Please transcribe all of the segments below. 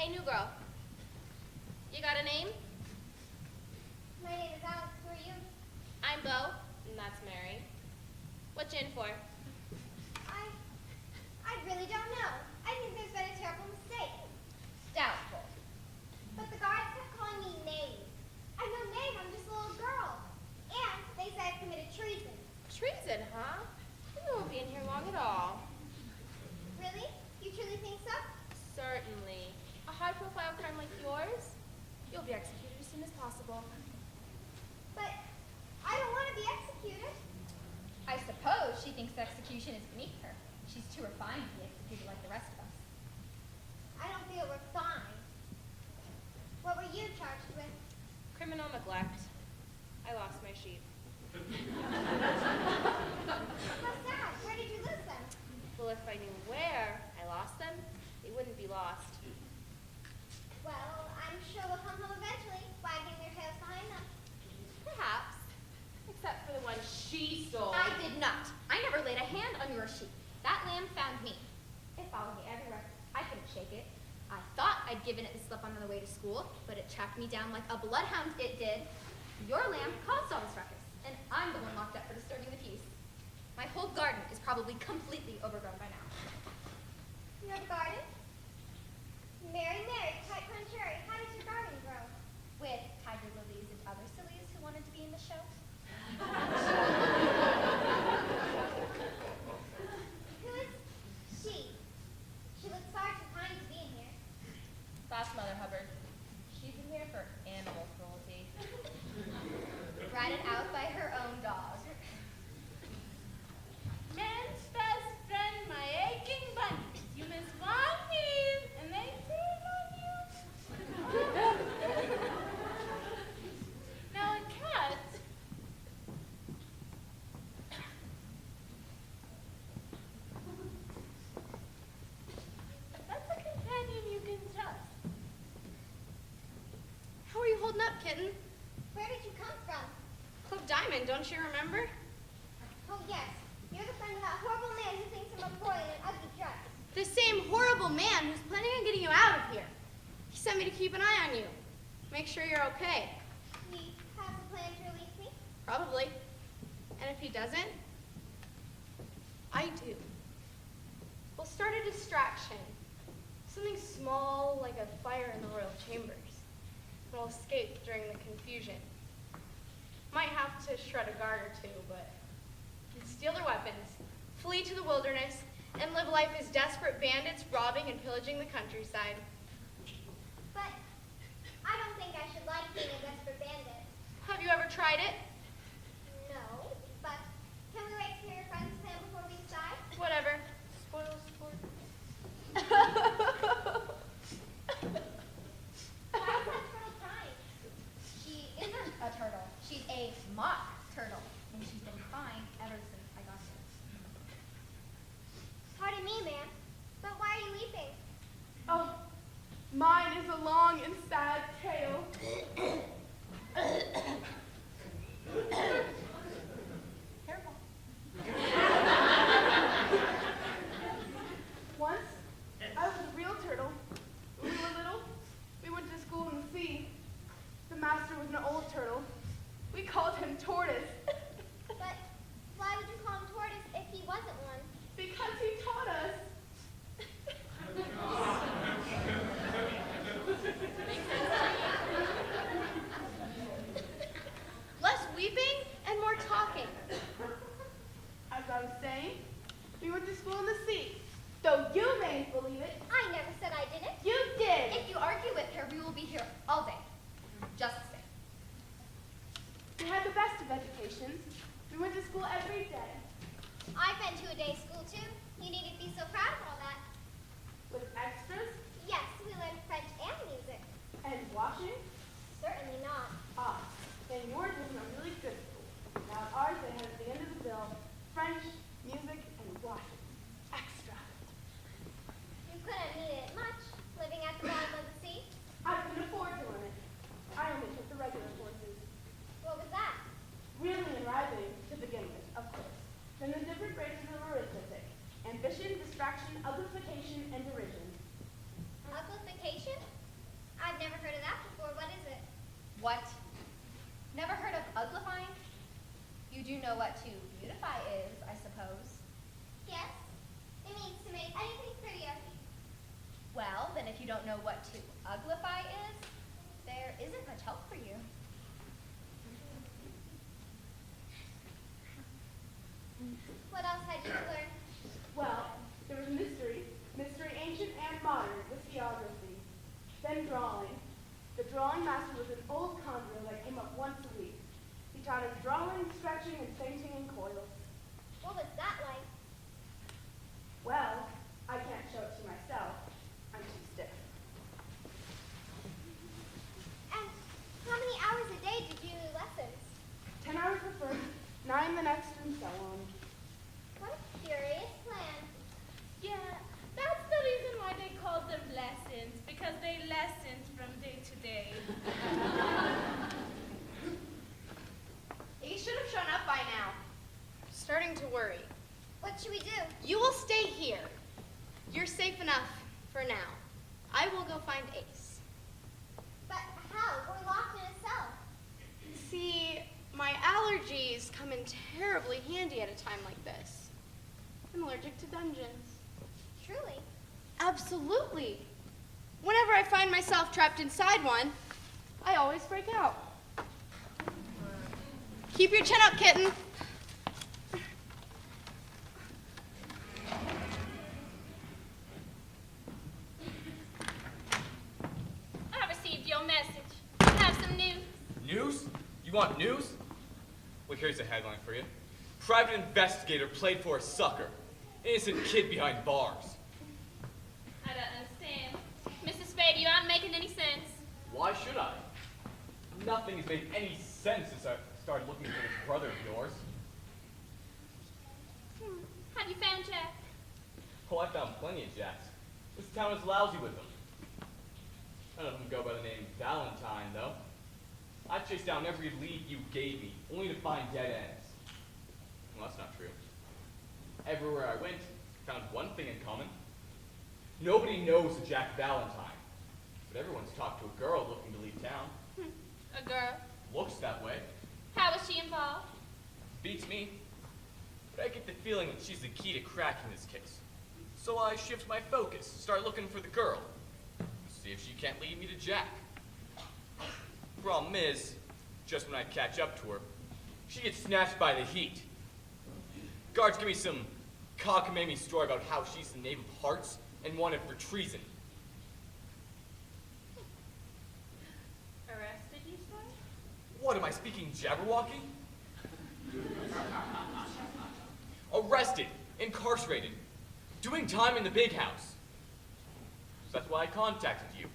Hey, new girl. You got a name? My name is Alex. Who are you? I'm Bo, and that's Mary. What you in for? I really don't know. I think there's been a terrible mistake. Doubtful. But the guards kept calling me Maeve. I'm no Maeve, I'm just a little girl. And they said I committed treason. Treason, huh? You won't be in here long at all. Really? You truly think so? Certainly. A high-profile crime like yours? You'll be executed as soon as possible. But I don't want to be executed. I suppose she thinks execution is beneath her. She's too refined to be executed like the rest of us. I don't feel refined. What were you charged with? Criminal neglect. I lost my sheep. How sad. Where did you lose them? Well, if I knew where I lost them, they wouldn't be lost. Well, I'm sure we'll come home eventually, wagging their tails behind them. Perhaps. Except for the one she stole. I did not. I never laid a hand on your sheep. That lamb found me. It followed me everywhere. I couldn't shake it. I thought I'd given it the slip on the way to school, but it tracked me down like a bloodhound, it did. Your lamb caused all this ruckus, and I'm the one locked up for disturbing the peace. My whole garden is probably completely overgrown by now. Your garden? Mary, quite contrary. How does your garden grow? With tiger lilies and other sillies who wanted to be in the show. Who is she? She looks far too kind to be in here. That's Mother Hubbard. She's in here for animal cruelty. Ratted out by her own dog. Man's best friend, my aching bunnies. You miss one meal, and they turn on you. Now a cat. That's a companion you can trust. How are you holding up, kitten? Where did you come from? Club Diamond, don't you remember? Oh, yes. You're the friend of that horrible man who thinks I'm a boy in an ugly dress. The same horrible man who's planning on getting you out of here. He sent me to keep an eye on you. Make sure you're okay. He has a plan to release me? Probably. And if he doesn't, I do. We'll start a distraction. Something small like a fire in the royal chambers. We'll escape during the confusion. Might have to shred a guard or two, but steal their weapons, flee to the wilderness, and live life as desperate bandits robbing and pillaging the countryside. But I don't think I should like being a desperate bandit. Have you ever tried it? No, but can we wait to hear your friend's plan before we decide? Whatever. Spoil sport. Why is that turtle crying? She isn't a turtle. She's a mock turtle, and she's been crying ever since I got here. Pardon me, ma'am, but why are you weeping? Oh, mine is a long and sad tale. Careful. Once, I was a real turtle. When we were little, we went to school in the sea. The master was an old turtle. We called him Tortoise But why would you call him Tortoise if he wasn't one? because he taught us. Less weeping and more talking. As I was saying, we went to school in the sea. Though you mayn't believe it, I never said I didn't. you did. If you argue with her, we will be here all day. Just the same. We had the best of educations. We went to school every day. I've been to a day school too. You needn't be so proud of all that. With extras Yes, we learned French and music. and washing. Certainly not. Ah, then yours was a really good school. Now at ours, they had at the end of the bill French, music, and washing. Extra. You couldn't need it much, living at the bottom of the sea. I couldn't afford to learn it. I only took the regular courses. What was that? Reading and writing to begin with, of course. Then the different branches of arithmetic. Ambition, distraction, uglification, and derision. Uglification? know what to beautify is, I suppose. Yes, it means to make anything prettier. Well, then if you don't know what to uglify is, there isn't much help for you. What else had you learn? Well, there was mystery ancient and modern, with geography. Then drawing. The drawing master was an old conjurer that came up once a week. He taught us drawing, stretching, and fainting in coils. What was that like? Well, I can't show it to myself. I'm too stiff. And how many hours a day did you do lessons? 10 hours the first, 9 the next, and so on. What a curious plan. Yeah, that's the reason why they called them lessons, because they lessened from day to day. You should have shown up by now. Starting to worry. What should we do? You will stay here. You're safe enough for now. I will go find Ace. But how? We're locked in a cell. See, my allergies come in terribly handy at a time like this. I'm allergic to dungeons. Truly. Absolutely. Whenever I find myself trapped inside one, I always break out. Keep your chin up, kitten. I received your message. I have some news. News? You want news? Well, here's a headline for you. Private investigator played for a sucker. Innocent kid behind bars. I don't understand. Mr. Spade, you aren't making any sense. Why should I? Nothing has made any sense since I started looking for this brother of yours. Have you found Jack? Oh, I found plenty of Jacks. This town is lousy with them. None of them go by the name Valentine, though. I chased down every lead you gave me, only to find dead ends. Well, that's not true. Everywhere I went, I found one thing in common. Nobody knows a Jack Valentine, but everyone's talked to a girl looking to leave town. A girl. Looks that way. How was she involved? Beats me. But I get the feeling that she's the key to cracking this case. So I shift my focus, start looking for the girl. See if she can't lead me to Jack. Problem is, just when I catch up to her, she gets snatched by the heat. Guards give me some cockamamie story about how she's the Knave of Hearts and wanted for treason. Arrested, you say? What, am I speaking Jabberwocky? Arrested, incarcerated, doing time in the big house. So that's why I contacted you.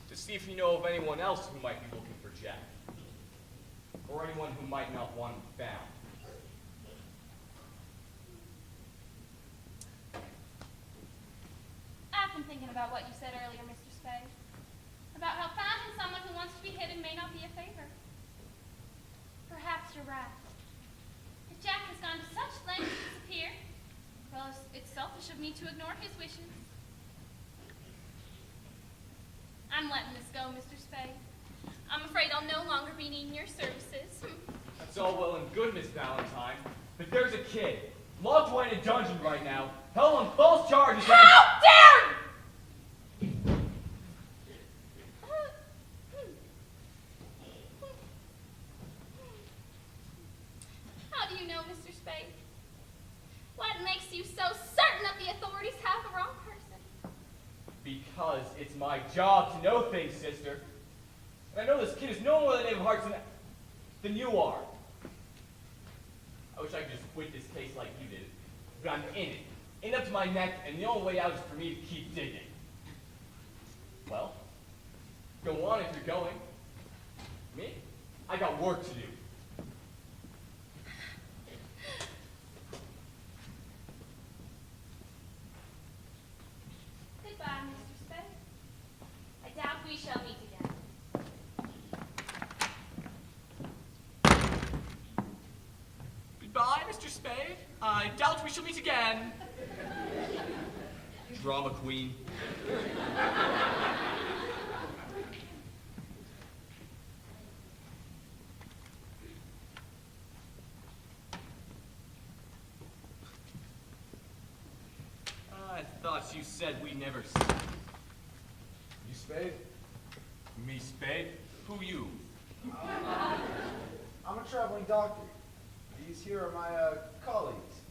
To see if you know of anyone else who might be looking for Jack. Or anyone who might not want him found. I've been thinking about what you said earlier, Mr. Spade. About how finding someone who wants to be hidden may not be a favor. Perhaps you're right. If Jack has gone to such lengths to disappear, well, it's selfish of me to ignore his wishes. I'm letting this go, Mr. Spade. I'm afraid I'll no longer be needing your services. That's all well and good, Miss Valentine. But there's a kid, locked away in a dungeon right now, held on false charges. How dare you! How do you know, Mr. Spade? What makes you so certain that the authorities have the wrong person? Because it's my job to know things, sister. And I know this kid is no more the Knave of Hearts than you are. I wish I could just quit this case like you did, but I'm in it. In up to my neck, and the only way out is for me to keep digging. Well, go on if you're going. Me? I got work to do. Goodbye, Mr. Spade. I doubt we shall meet again. Goodbye, Mr. Spade. I doubt we shall meet again. Drama queen. you said we never see. You Spade? Me, Spade? Who you? I'm a traveling doctor. These here are my colleagues.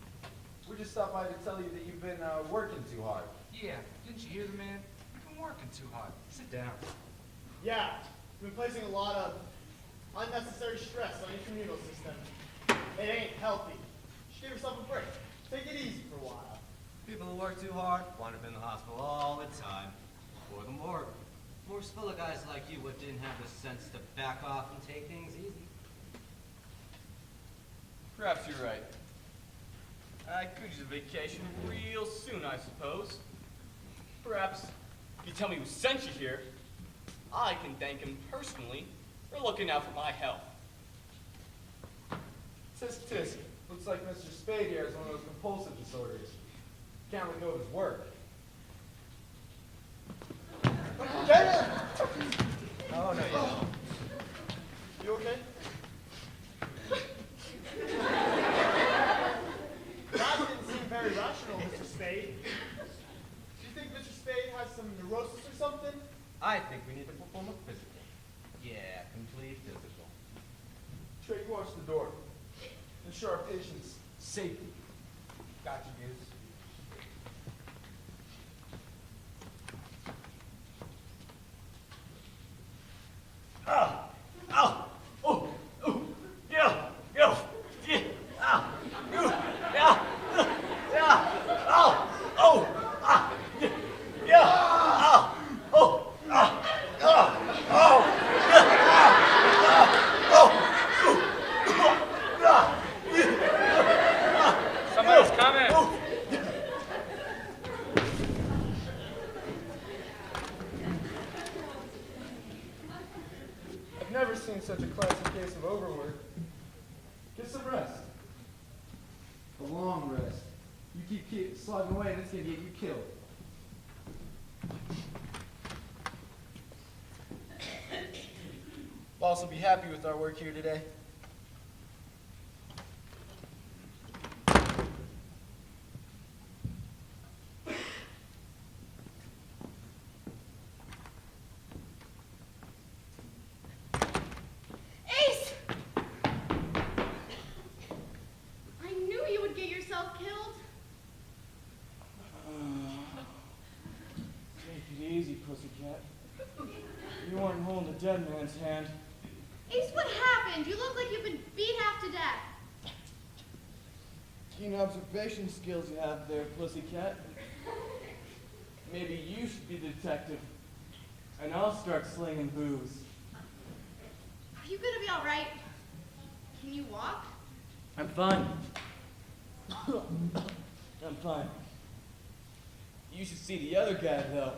We just stopped by to tell you that you've been working too hard. Yeah, didn't you hear the man? You've been working too hard. Sit down. Yeah, we've been placing a lot of unnecessary stress on your communal system. It ain't healthy. Just give yourself a break. Take it easy for a while. People who work too hard wind up in the hospital all the time. Or the morgue. Morgue's full of guys like you what didn't have the sense to back off and take things easy. Perhaps you're right. I could use a vacation real soon, I suppose. Perhaps if you tell me who sent you here, I can thank him personally for looking out for my health. Tisk tisk. Looks like Mr. Spade here has one of those compulsive disorders. Can't let go of his work. Oh, no, you don't. You okay? That didn't seem very rational, Mr. Spade. Do you think Mr. Spade has some neurosis or something? I think we need to perform a physical. Yeah, complete physical. Trey, you watch the door. Ensure our patient's safety. Got you, Goose. Ah! Ow! Oh! Oh! Yeah! Yeah! Yeah! Ah! Yeah! Yeah! Ow! Oh! Ah! Yeah! Yeah! Ow! Oh! Ah! Ah! Oh! Yeah! Ah! Oh! Somebody's coming. I've never seen such a classic case of overwork. Get some rest. A long rest. You keep slogging away and it's going to get you killed. Boss will be happy with our work here today. Ace! I knew you would get yourself killed. Take it easy, pussycat. You weren't holding the dead man's hand. Ace, what happened? You look like you've been beat half to death. Keen observation skills you have there, pussycat. Maybe you should be the detective, and I'll start slinging booze. Are you gonna be all right? Can you walk? I'm fine. I'm fine. You should see the other guy, though.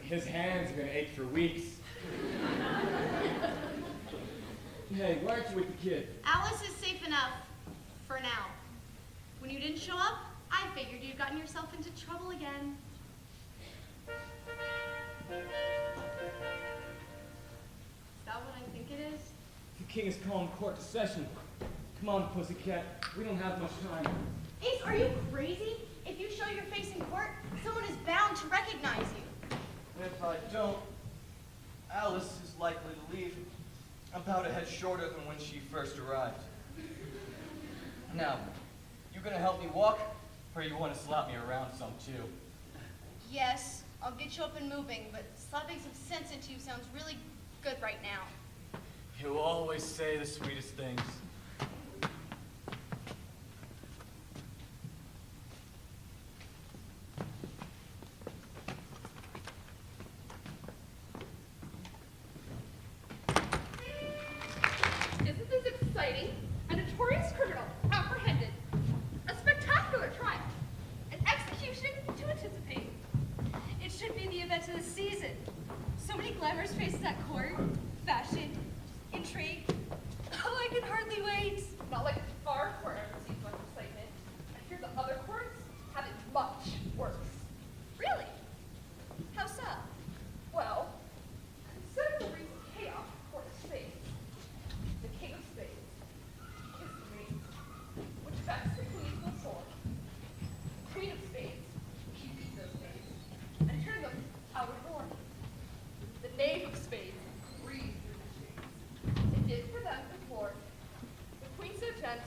His hands are gonna ache for weeks. Hey, why aren't you with the kid? Alice is safe enough for now. When you didn't show up, I figured you'd gotten yourself into trouble again. Is that what I think it is? The king is calling court to session. Come on, pussycat. We don't have much time. Ace, are you crazy? If you show your face in court, someone is bound to recognize you. If I don't, Alice is likely to leave about a head shorter than when she first arrived. Now, you gonna help me walk, or you want to slap me around some too? Yes, I'll get you up and moving, but slapping some sense into you sounds really good right now. You always say the sweetest things. Isn't this exciting? A notorious criminal apprehended. A spectacular trial. An execution to anticipate. It should be the event of the season. So many glamorous faces at court, fashion, intrigue. Oh, I can hardly wait. Not like our court ever sees much excitement. I hear the other courts have it much worse. Really? How so? Well, consider the recent chaos court of spades. The king of spades, his three, which vexed the queen of the sword. Queen of spades, consent,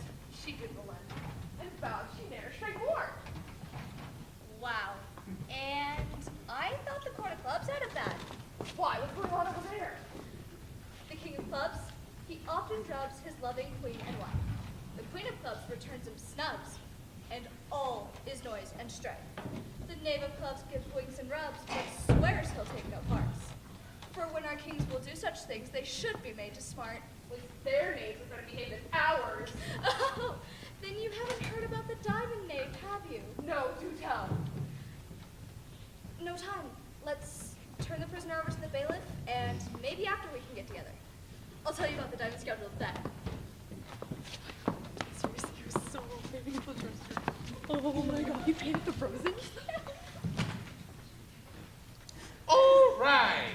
she did relent, and vowed she ne'er strike more. Wow. And I thought the Court of Clubs had it bad. Why, what's going on over there? The King of Clubs, he often drops his loving queen and wife. The Queen of Clubs returns him snubs, and all is noise and strife. The Knave of Clubs gives winks and rubs, but swears he'll take no parts. For when our kings will do such things, they should be made to smart. Was their knaves are going to behave as ours. Oh, then you haven't heard about the Diamond Knave, have you? No, do tell. No time. Let's turn the prisoner over to the bailiff, and maybe after we can get together. I'll tell you about the diamond scoundrel then. Seriously, you're so maybe people trust her. Oh my god, you painted the frozen? All right.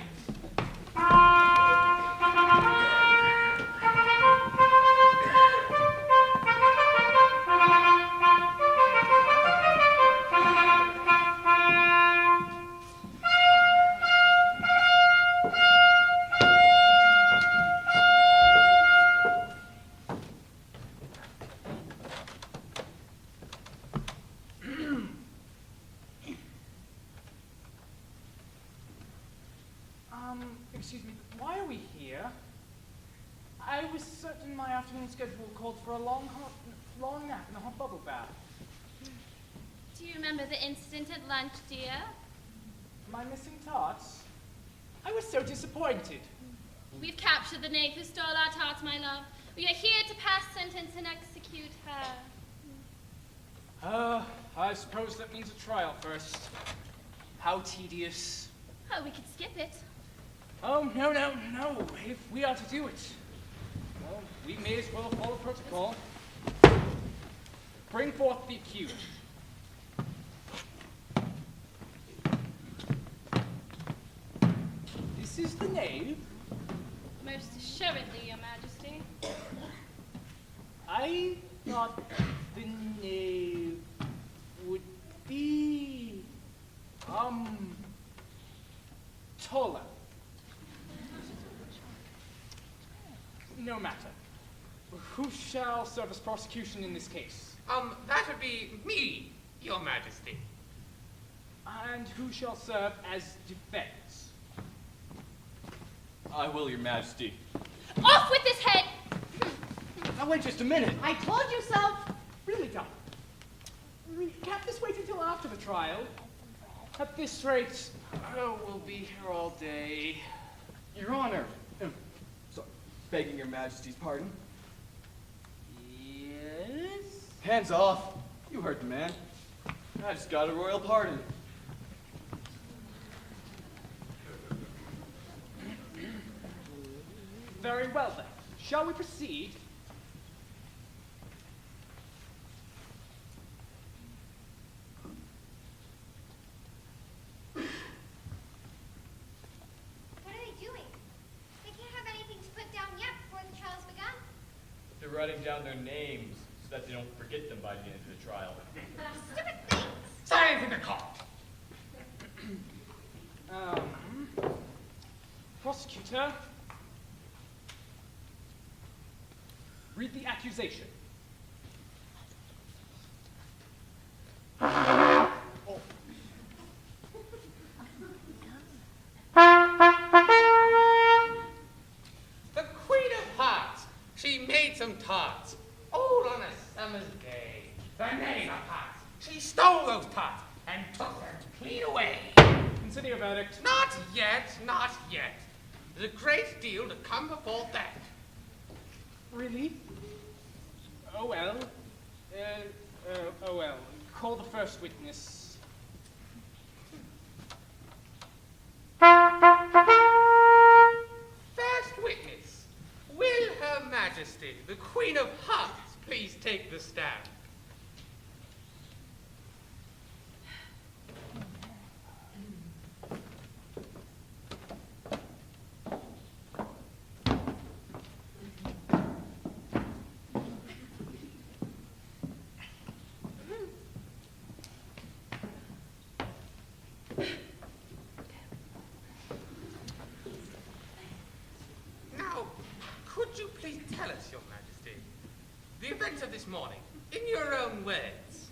Excuse me, why are we here? I was certain my afternoon schedule called for a long nap in a hot bubble bath. Do you remember the incident at lunch, dear? Am I missing tarts? I was so disappointed. We've captured the knave who stole our tarts, my love. We are here to pass sentence and execute her. I suppose that means a trial first. How tedious. Oh, we could skip it. Oh, no. If we are to do it, well, we may as well follow protocol. Bring forth the accused. This is the knave. Most assuredly, your majesty. I thought the knave would be, taller. No matter. Who shall serve as prosecution in this case? That would be me, your majesty. And who shall serve as defense? I will, your majesty. Off with this head! Now wait just a minute. I told you so! Really, Tom. We can't this wait until after the trial. At this rate, we'll be here all day. Your Honor. Sorry, begging your majesty's pardon. Yes? Hands off. You heard the man. I just got a royal pardon. Very well then. Shall we proceed? What are they doing? They can't have anything to put down yet before the trial's begun. They're writing down their names so that they don't forget them by the end of the trial. Stupid things! Silence in the court. Prosecutor, read the accusation. The Queen of Hearts, she made some tarts, all on a summer's day. The Knave of Hearts, she stole those tarts and took them clean away. Consider your verdict. Not yet, not yet. There's a great deal to come before that. Really? Oh well. Oh well. Call the first witness. First witness, will Her Majesty, the Queen of Hearts, please take the stand? Now, could you please tell us, Your Majesty, the events of this morning in your own words.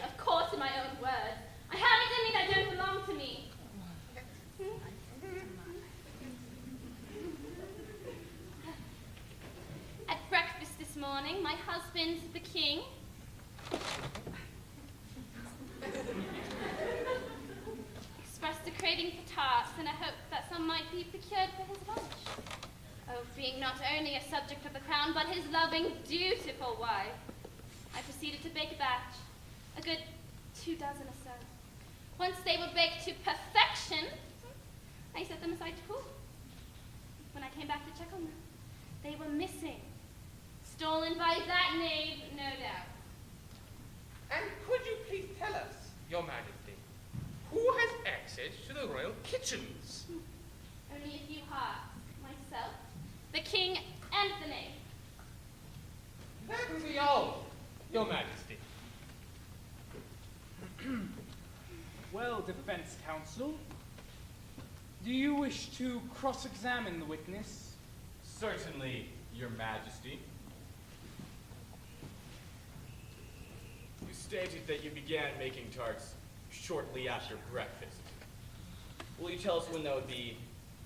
Of course, in my own words. I haven't any that don't belong to me. At breakfast this morning, my husband, the king, expressed a craving for tarts and a hope that some might be procured for his lunch. Oh, being not only a subject of the crown, but his loving, dutiful wife, I proceeded to bake a batch, a good 2 dozen or so. Once they were baked to perfection, I set them aside to cool. When I came back to check on them, they were missing. Stolen by that knave, no doubt. And could you please tell us, Your Majesty, who has access to the royal kitchens? Only a few hearts. Myself, the king, and the knave. That will be all, Your Majesty. Well, defense counsel, do you wish to cross-examine the witness? Certainly, Your Majesty. You stated that you began making tarts shortly after breakfast. Will you tell us when that would be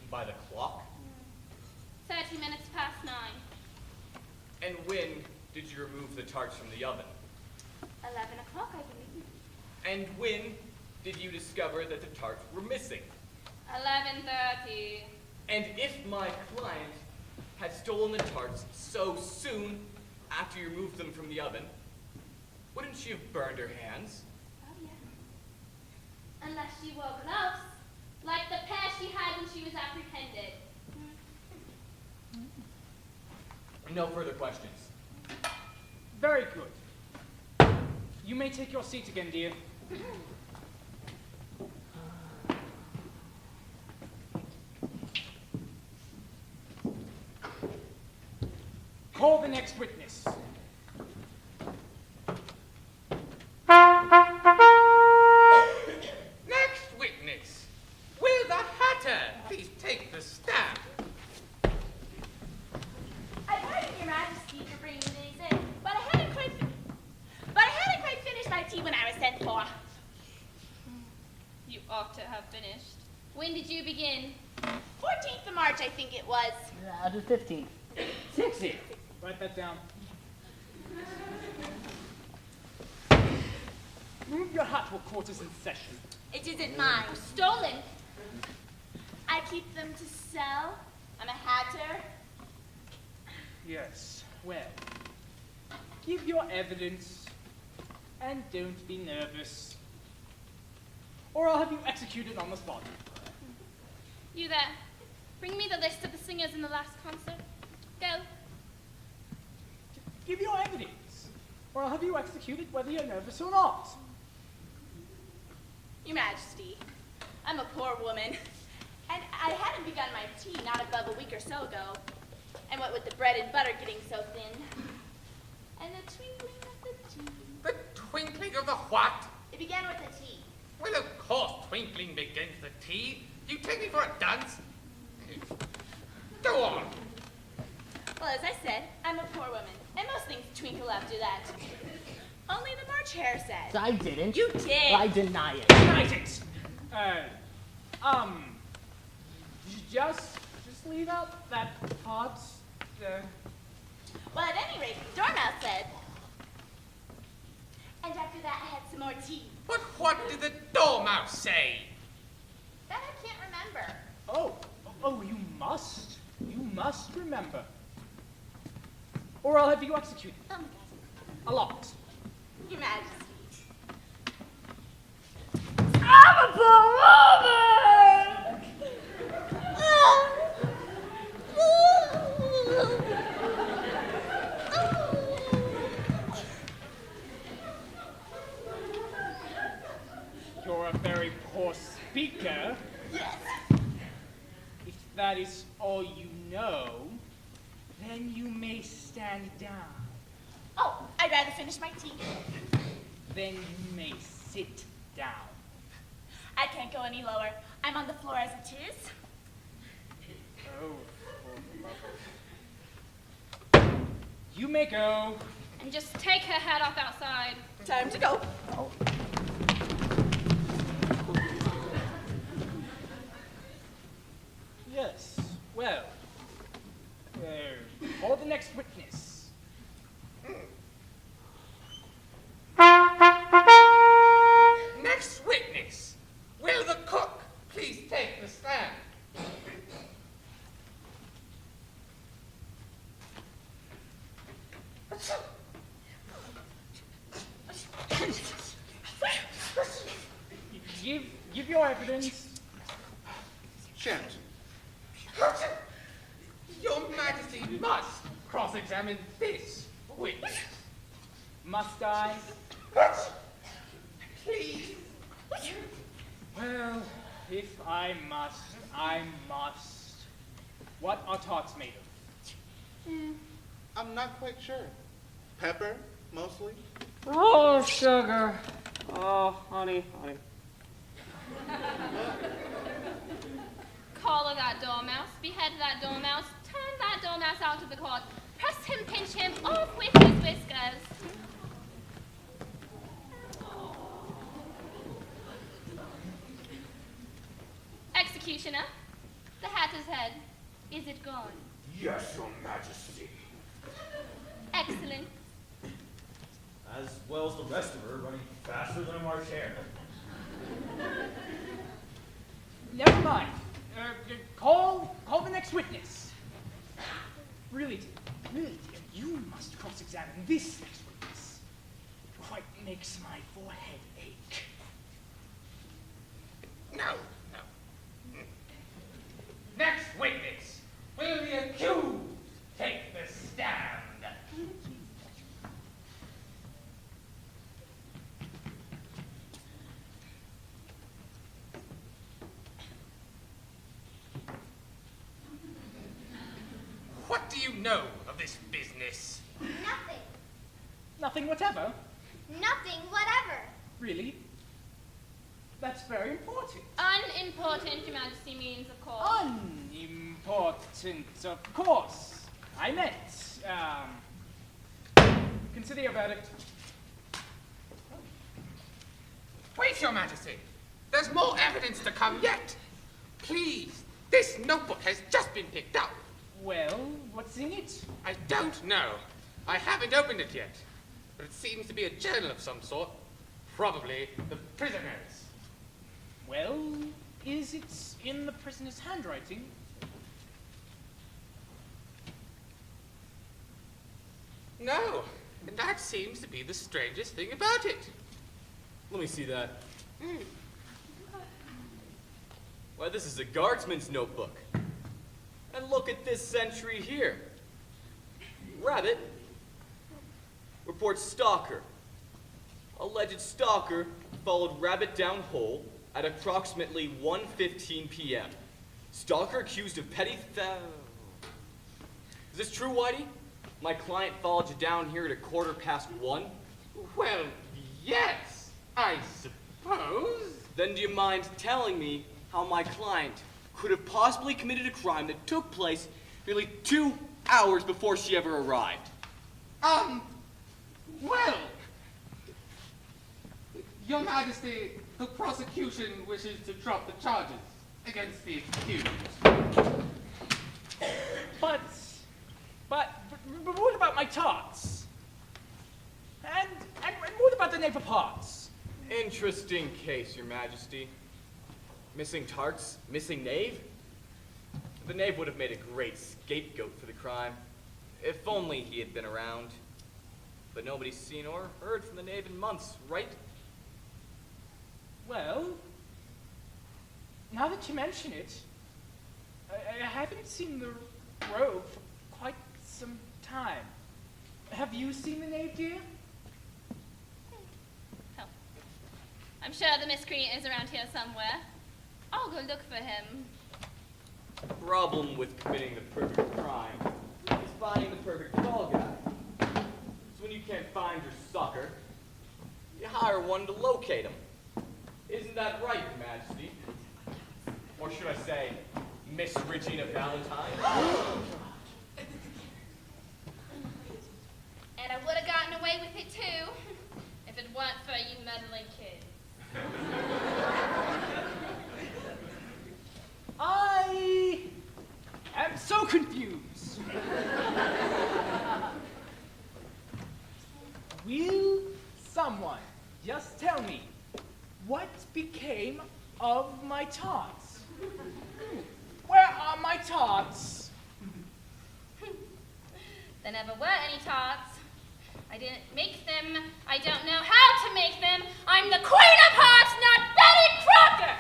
by the clock? 30 minutes past 9. And when did you remove the tarts from the oven? 11 o'clock, I believe. And when did you discover that the tarts were missing? 11:30. And if my client had stolen the tarts so soon after you removed them from the oven, wouldn't she have burned her hands? Oh, yeah. Unless she wore gloves, like the pair she had when she was apprehended. No further questions. Very good. You may take your seat again, dear. Call the next witness. Next witness, will the Hatter please take the stand? I pardon Your Majesty for bringing these in, but I hadn't quite finished my tea when I was sent for. You ought to have finished. When did you begin? 14th of March, I think it was. I'll do 15. 16. Write that down. Move your hat to a quarters in session. It isn't mine. Stolen. I keep them to sell. I'm a hatter. Yes, well, give your evidence and don't be nervous, or I'll have you executed on the spot. You there. Bring me the list of the singers in the last concert. Go. Give your evidence, or I'll have you executed whether you're nervous or not. Your Majesty, I'm a poor woman, and I hadn't begun my tea not above a week or so ago. And what with the bread and butter getting so thin, and the twinkling of the tea. The twinkling of the what? It began with the tea. Well, of course twinkling begins the tea. You take me for a dunce? Go on. Well, as I said, I'm a poor woman, and most things twinkle after that. Only the March Hare said. I didn't. You did. I deny it. Denied it! Just leave out that part. Well, at any rate, the Dormouse said. And after that, I had some more tea. But what did the Dormouse say? That I can't remember. Oh, you must remember. Or I'll have you executed. Oh, my God. A lot. Your Majesty. I'm a poor woman! You're a very poor speaker. Yes. If that is all you know, then you may stand down. Oh, I'd rather finish my tea. Then you may sit down. I can't go any lower. I'm on the floor as it is. Oh, for love of... You may go. And just take her head off outside. Time to go. Yes, well, call the next witness. Next witness. Will the cook please take the stand? Give your evidence. Shan't. Your Majesty must cross-examine this witness. Must I? Please. Well, if I must, I must. What are tarts made of? I'm not quite sure. Pepper, mostly. Oh, sugar. Oh, honey, honey. Collar that dormouse, behead that dormouse, turn that dormouse out of the court, press him, pinch him, off with his whiskers. Executioner, the hatter's head, is it gone? Yes, Your Majesty. Excellent. As well as the rest of her, running faster than a March hare. Never mind. Call the next witness. Really, dear, you must cross-examine this next witness. It quite makes my forehead ache. No. Next witness. Will the accused take the stand? What do you know of this business? Nothing. Nothing whatever? Nothing whatever. Really? That's very important. Unimportant, Your Majesty means, of course. Unimportant, of course. I meant, consider your verdict. Wait, Your Majesty. There's more evidence to come yet. Please, this notebook has just been picked up. Well, what's in it? I don't know. I haven't opened it yet. But it seems to be a journal of some sort. Probably the prisoner's. Well, is it in the prisoner's handwriting? No. And that seems to be the strangest thing about it. Let me see that. Why, this is a guardsman's notebook. And look at this entry here. Rabbit. Reports stalker. Alleged stalker followed Rabbit down hole at approximately 1:15 p.m. Stalker accused of petty theft. Is this true, Whitey? My client followed you down here at 1:15. Well, yes, I suppose. Then do you mind telling me how my client could have possibly committed a crime that took place nearly 2 hours before she ever arrived? Well, Your Majesty, the prosecution wishes to drop the charges against the accused. But what about my tarts? And what about the knave of hearts? Interesting case, Your Majesty. Missing tarts, missing knave? The knave would have made a great scapegoat for the crime, if only he had been around. But nobody's seen or heard from the knave in months, right? Well, now that you mention it, I haven't seen the rogue for quite some time. Have you seen the knave, dear? Oh. I'm sure the miscreant is around here somewhere. I'll go look for him. The problem with committing the perfect crime is finding the perfect fall guy. So when you can't find your sucker, you hire one to locate him. Isn't that right, Your Majesty? Or should I say, Miss Regina Valentine? away with it too, if it weren't for you meddling kids. I am so confused. Will someone just tell me what became of my tots? Where are my tots? There never were any tots. I didn't make them. I don't know how to make them. I'm the Queen of Hearts, not Betty Crocker!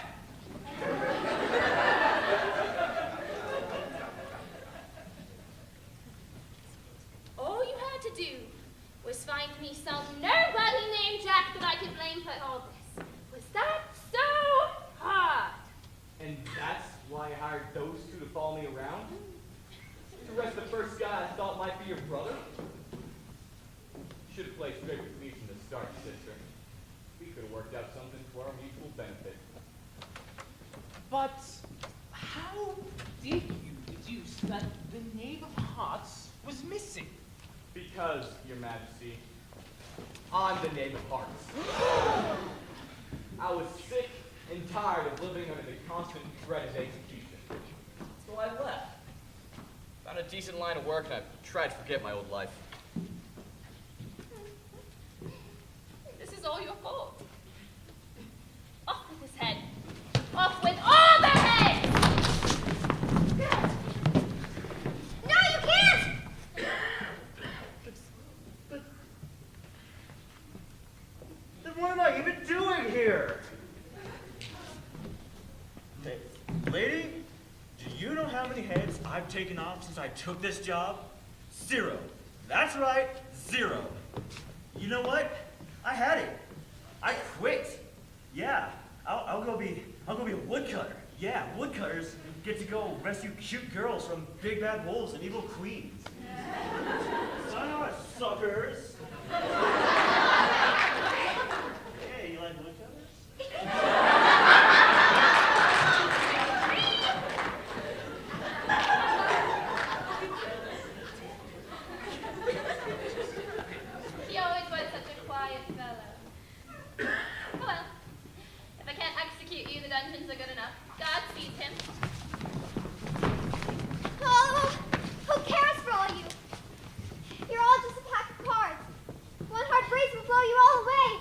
All you had to do was find me some nobody named Jack that I could blame for all this. Was that so hard? And that's why I hired those two to follow me around? To arrest the first guy I thought might be your brother? Should have played straight with me from the start, sister. We could have worked out something to our mutual benefit. But how did you deduce that the Knave of Hearts was missing? Because, Your Majesty, I'm the Knave of Hearts. I was sick and tired of living under the constant dread of execution. So I left. Found a decent line of work and I tried to forget my old life. This is all your fault. Off with his head. Off with all the heads! No, you can't! Then what am I even doing here? Hey, lady, do you know how many heads I've taken off since I took this job? 0. That's right, 0. You know what? I had it. I quit. Yeah, I'll go be a woodcutter. Yeah, woodcutters get to go rescue cute girls from big bad wolves and evil queens. Sorry, suckers. Hey, you like woodcutters? He always was such a quiet fellow. Well, if I can't execute you, the dungeons are good enough. God sees him. Oh, who cares for all you? You're all just a pack of cards. One hard breeze will blow you all away.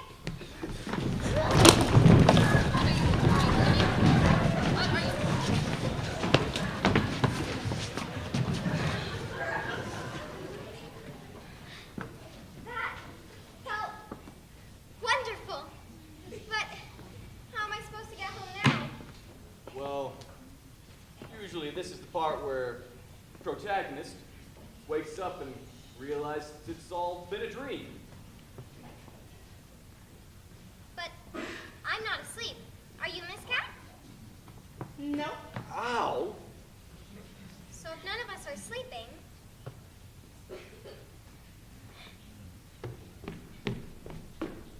That felt wonderful. But how am I supposed to get home now? Well, usually this is the part where the protagonist wakes up and realizes it's all been a dream. But I'm not asleep. Are you, Miss Cat? No. Ow! So if none of us are sleeping,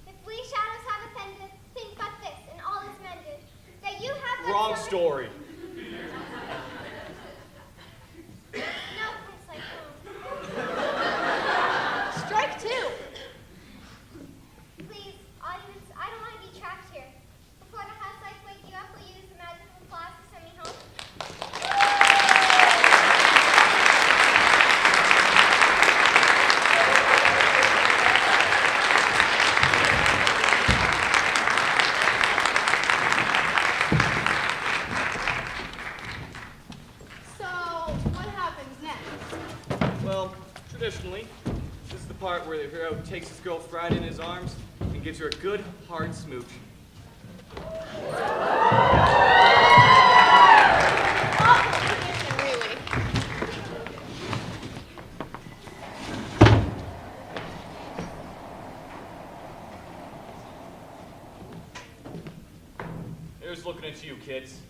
if we shadows have offended, think but this, and all is mended, that you have but Wrong servant- story. No place like home. Strike two. Please, audience, I don't want to be trapped here. Before the house lights wake you up, will you use the magical applause to send me home? So, what happens next? Well, traditionally, this is the part where the hero takes his girl Friday in his arms and gives her a good hard smooch. Awful tradition, really. Here's looking at you, kids.